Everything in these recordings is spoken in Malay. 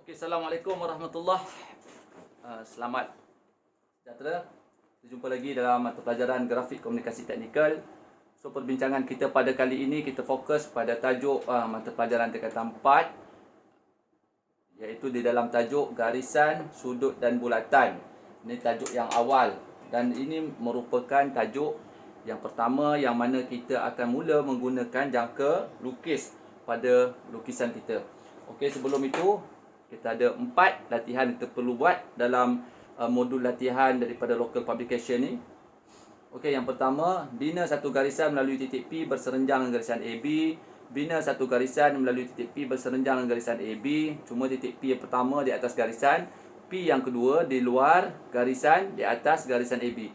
Okey, Assalamualaikum warahmatullahi. Selamat sejahtera. Kita jumpa lagi dalam mata pelajaran Grafik Komunikasi Teknikal. So, perbincangan kita pada kali ini kita fokus pada tajuk mata pelajaran tingkatan 4, iaitu di dalam tajuk garisan, sudut dan bulatan. Ini tajuk yang awal dan ini merupakan tajuk yang pertama yang mana kita akan mula menggunakan jangka lukis pada lukisan kita. Okey, sebelum itu kita ada 4 latihan kita perlu buat dalam modul latihan daripada local publication ni. Okey, yang pertama, bina satu garisan melalui titik P berserenjang dengan garisan AB. Bina satu garisan melalui titik P berserenjang dengan garisan AB. Cuma titik P yang pertama di atas garisan, P yang kedua di luar garisan di atas garisan AB.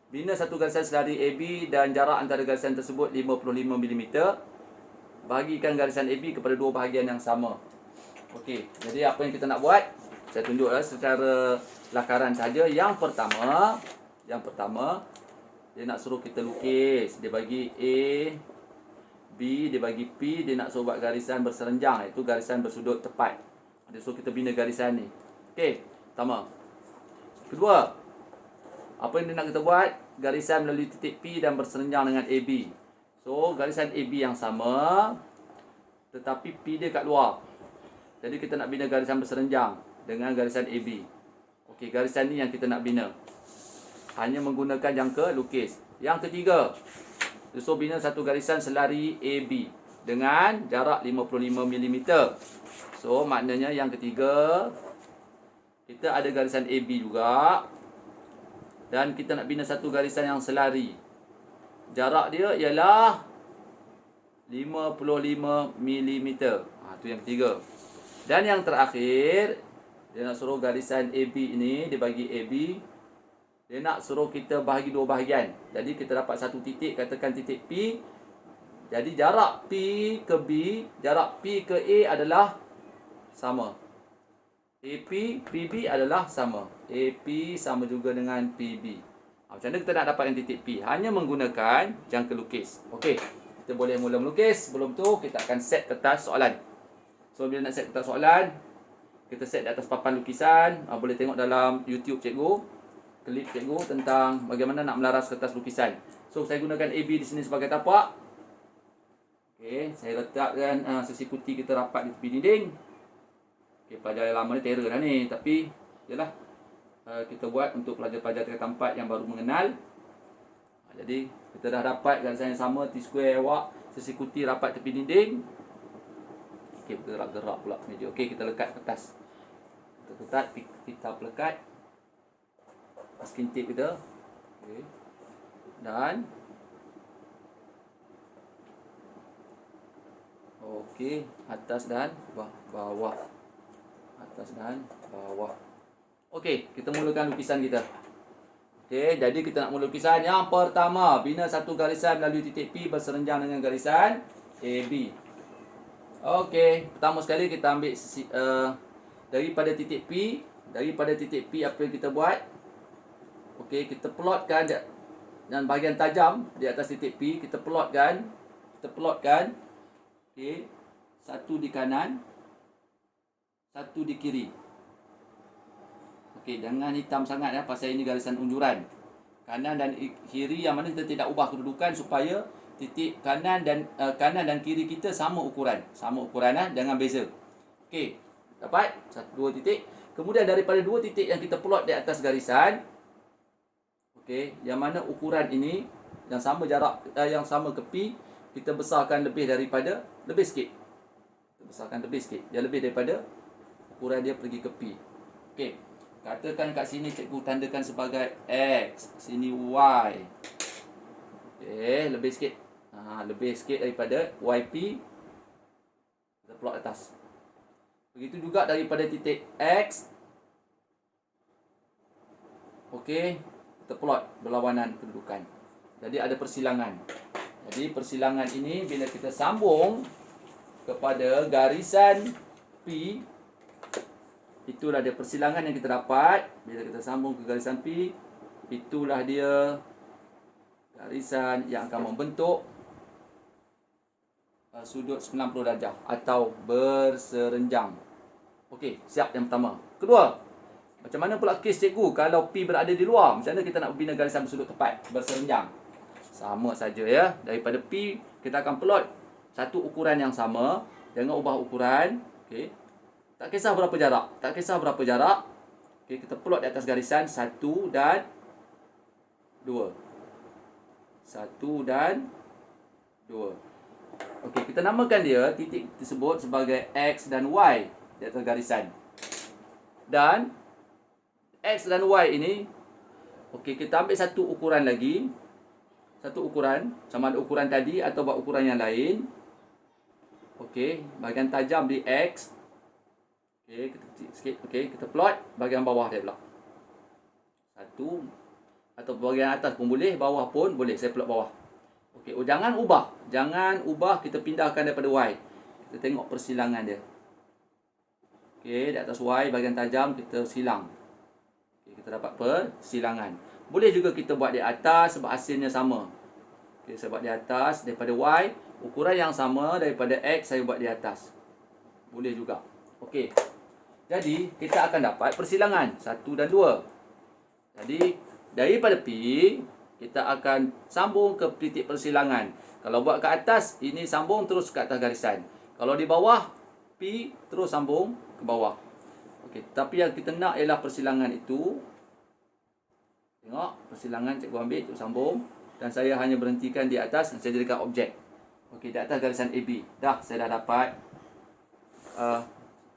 Bina satu garisan selari AB dan jarak antara garisan tersebut 55 mm. Bahagikan garisan AB kepada dua bahagian yang sama. Okey, jadi apa yang kita nak buat? Saya tunjuk secara lakaran saja. Yang pertama, dia nak suruh kita lukis. Dia bagi A, B, dia bagi P, dia nak suruh buat garisan berserenjang, iaitu garisan bersudut tepat. Dia suruh kita bina garisan ni. Okey, pertama. Kedua, apa yang dia nak kita buat? Garisan melalui titik P dan berserenjang dengan AB. So, garisan AB yang sama, tetapi P dia kat luar. Jadi kita nak bina garisan berserenjang dengan garisan AB. Okey, garisan ni yang kita nak bina. Hanya menggunakan jangka lukis. Yang ketiga, so bina satu garisan selari AB dengan jarak 55 mm. So maknanya yang ketiga, kita ada garisan AB juga. Dan kita nak bina satu garisan yang selari. Jarak dia ialah 55 mm. Itu yang ketiga. Dan yang terakhir, dia nak suruh garisan AB ini, dia bagi AB, dia nak suruh kita bahagi dua bahagian. Jadi kita dapat satu titik, katakan titik P. Jadi jarak P ke B, jarak P ke A adalah sama. AP, PB adalah sama. AP sama juga dengan PB. Macam mana kita nak dapat yang titik P? Hanya menggunakan jangka lukis. Okey, kita boleh mula melukis. Sebelum tu, kita akan set kertas soalan. So, bila nak set kertas soalan, kita set di atas papan lukisan. Boleh tengok dalam YouTube cikgu, klip cikgu tentang bagaimana nak melaras kertas lukisan. So, saya gunakan AB di sini sebagai tapak. Okey, saya letakkan sisi putih kita rapat di tepi dinding. Okey, pelajar yang lama ni terror dah ni. Tapi, yalah, kita buat untuk pelajar-pelajar tingkatan 4 yang baru mengenal. Jadi, kita dah dapat garisan yang sama, T-square awak, sisi putih rapat tepi dinding. Okey, bergerak-gerak pula meja. Okey, kita lekat kertas. Kita lekat, kita pelekat. Masking tape kita. Okey. Dan okey, atas dan bawah. Atas dan bawah. Okey, kita mulakan lukisan kita. Okey, jadi kita nak mula lukisan yang pertama. Bina satu garisan melalui titik P berserenjang dengan garisan AB. Okey, pertama sekali kita ambil daripada titik P. Daripada titik P, apa yang kita buat? Okey, kita plotkan dan bahagian tajam di atas titik P. Kita plotkan. Okey, satu di kanan, satu di kiri. Okey, jangan hitam sangat ya, pasal ini garisan unjuran. Kanan dan kiri yang mana kita tidak ubah kedudukan supaya titik kanan dan kiri kita sama ukuran. Jangan beza. Okey, dapat dua titik. Kemudian daripada dua titik yang kita plot di atas garisan, okey, yang mana ukuran ini yang sama jarak yang sama ke P, kita besarkan lebih sikit. Kita besarkan lebih sikit. Dia lebih daripada ukuran dia pergi ke P. Okey. Katakan kat sini cikgu tandakan sebagai X, sini Y. Okey, lebih sikit. Lebih sikit daripada YP. Kita plot atas. Begitu juga daripada titik X. Okey, kita plot berlawanan kedudukan. Jadi ada persilangan. Jadi persilangan ini bila kita sambung kepada garisan P, itulah dia persilangan yang kita dapat. Bila kita sambung ke garisan P, itulah dia garisan yang akan membentuk sudut 90 darjah atau berserenjang. Okey, siap yang pertama. Kedua, macam mana pula kes cikgu kalau P berada di luar? Macam mana kita nak bina garisan bersudut tepat, berserenjang? Sama saja ya. Daripada P, kita akan plot satu ukuran yang sama. Jangan ubah ukuran. Okey. Tak kisah berapa jarak. Tak kisah berapa jarak. Okey, kita plot di atas garisan 1 dan 2. 1 dan 2. Okey, kita namakan dia titik tersebut sebagai X dan Y di atas garisan. Dan X dan Y ini, okey, kita ambil satu ukuran lagi. Satu ukuran, sama ada ukuran tadi atau buat ukuran yang lain. Okey, bahagian tajam di X. Okey, kita kecil sikit. Okey, kita plot bahagian bawah dia pula. Satu, atau bahagian atas pun boleh, bawah pun boleh. Saya plot bawah. Okey, jangan ubah. Jangan ubah, kita pindahkan daripada Y. Kita tengok persilangan dia. Okey, di atas Y bahagian tajam kita silang. Okey, kita dapat persilangan. Boleh juga kita buat di atas sebab hasilnya sama. Okey, saya buat di atas daripada Y, ukuran yang sama daripada X saya buat di atas. Boleh juga. Okey. Jadi, kita akan dapat persilangan 1 dan 2. Jadi, daripada P, kita akan sambung ke titik persilangan. Kalau buat ke atas, ini sambung terus ke atas garisan. Kalau di bawah, P terus sambung ke bawah. Okey, tapi yang kita nak ialah persilangan itu. Tengok, persilangan cikgu ambil, cikgu sambung. Dan saya hanya berhentikan di atas dan saya jadikan objek. Okey, di atas garisan AB. Dah, saya dah dapat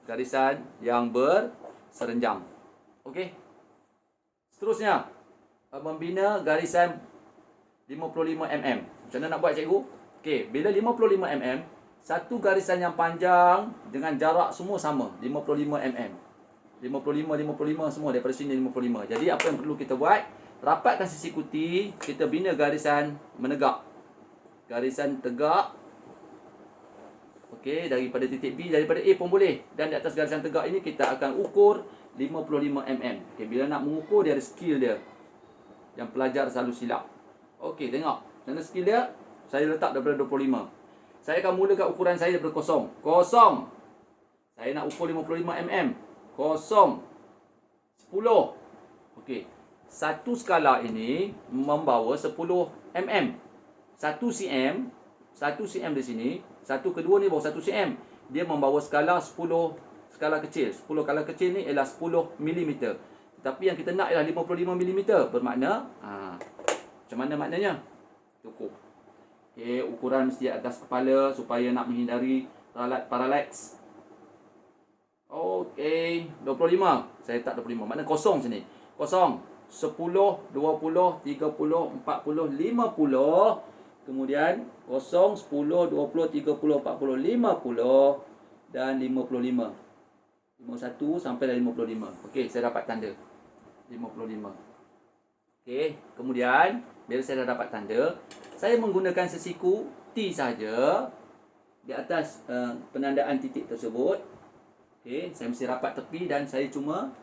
garisan yang berserenjang. Okey. Seterusnya, membina garisan 55 mm. Macam mana nak buat cikgu? Okey, bila 55 mm, satu garisan yang panjang dengan jarak semua sama, 55 mm. 55 semua daripada sini 55. Jadi apa yang perlu kita buat? Rapatkan sisi kuti, kita bina garisan menegak. Garisan tegak. Okey, daripada titik B, daripada A pun boleh. Dan di atas garisan tegak ini kita akan ukur 55 mm. Okey, bila nak mengukur dia ada skill dia. Yang pelajar selalu silap. Okey, tengok. Mana skill dia? Saya letak daripada 25. Saya akan mulakan ukuran saya daripada kosong. Kosong. Saya nak ukur 55 mm. Kosong. 10. Okey. Satu skala ini membawa 10 mm. 1 cm. 1 cm di sini. Satu kedua ni bawa 1 cm. Dia membawa skala 10 skala kecil. 10 skala kecil ni ialah 10 mm. Tetapi yang kita nak ialah 55 mm. Bermakna, macam mana maknanya? Cukup. Okey, ukuran mesti atas kepala supaya nak menghindari parallax. Okey, 25. Saya tak 25. Makna kosong sini. Kosong. 10, 20, 30, 40, 50. Kemudian kosong 10, 20, 30, 40, 50 dan 55. 51 sampai dah 55. Okey, saya dapat tanda 55. Okey, kemudian bila saya dah dapat tanda, saya menggunakan sesiku T saja di atas penandaan titik tersebut. Okey, saya mesti rapat tepi dan saya cuma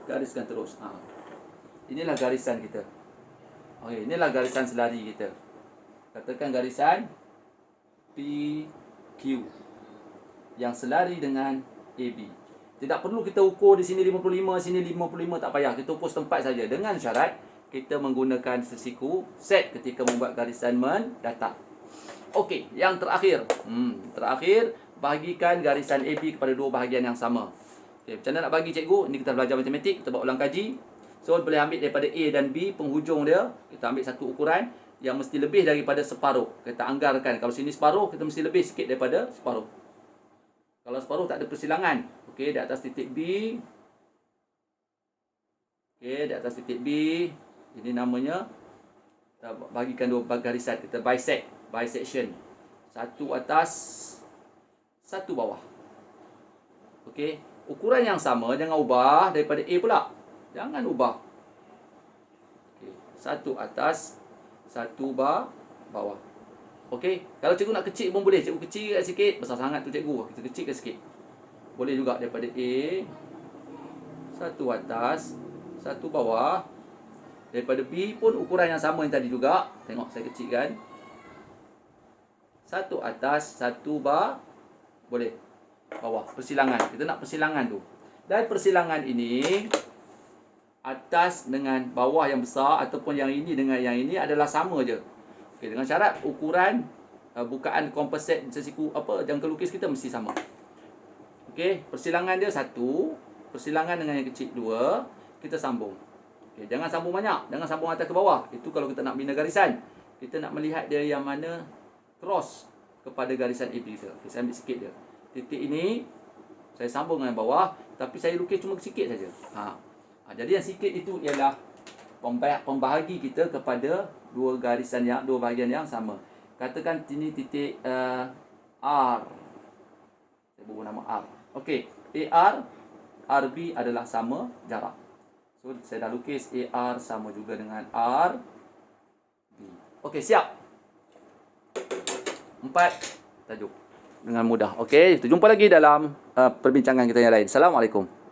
gariskan terus. Inilah garisan kita. Okey, inilah garisan selari kita. Katakan garisan PQ yang selari dengan AB. Tidak perlu kita ukur di sini 55, sini 55, tak payah. Kita ukur setempat saja dengan syarat kita menggunakan sesiku set ketika membuat garisan mendatar. Okey, yang terakhir. Terakhir, bahagikan garisan AB kepada dua bahagian yang sama. Okey, macam mana nak bagi cikgu? Ini kita belajar matematik, kita buat ulang kaji. So, boleh ambil daripada A dan B, penghujung dia. Kita ambil satu ukuran yang mesti lebih daripada separuh. Kita anggarkan. Kalau sini separuh, kita mesti lebih sikit daripada separuh. Kalau separuh, tak ada persilangan. Okey, di atas titik B. Okey, di atas titik B. Ini namanya, kita bagikan dua garisan. Kita bisect. Bisection. Satu atas, satu bawah. Okey, ukuran yang sama, jangan ubah daripada A pula. Jangan ubah. Okey, satu atas, satu bawah. Okey, kalau cikgu nak kecil pun boleh. Cikgu kecil sikit, besar sangat tu cikgu. Kita kecilkan sikit. Boleh juga daripada A, satu atas, satu bawah. Daripada B pun ukuran yang sama yang tadi juga. Tengok saya kecilkan. Satu atas, satu boleh. bawah. Persilangan. Kita nak persilangan tu. Dan persilangan ini, atas dengan bawah yang besar ataupun yang ini dengan yang ini adalah sama je. Okey, dengan syarat ukuran bukaan komposit sesiku jangka lukis kita mesti sama. Okey, persilangan dia 1, persilangan dengan yang kecil 2, kita sambung. Okey, jangan sambung banyak, jangan sambung atas ke bawah. Itu kalau kita nak bina garisan. Kita nak melihat dia yang mana cross kepada garisan AB kita. Okey, saya ambil sikit je. Titik ini saya sambung dengan bawah, tapi saya lukis cuma sikit saja. Jadi yang sikit itu ialah pembahagi kita kepada dua bahagian yang sama. Katakan ini titik R. Saya buat nama R. Okey, AR, RB adalah sama jarak. So saya dah lukis AR sama juga dengan RB. Okey, siap. 4 tajuk dengan mudah. Okey, kita jumpa lagi dalam perbincangan kita yang lain. Assalamualaikum.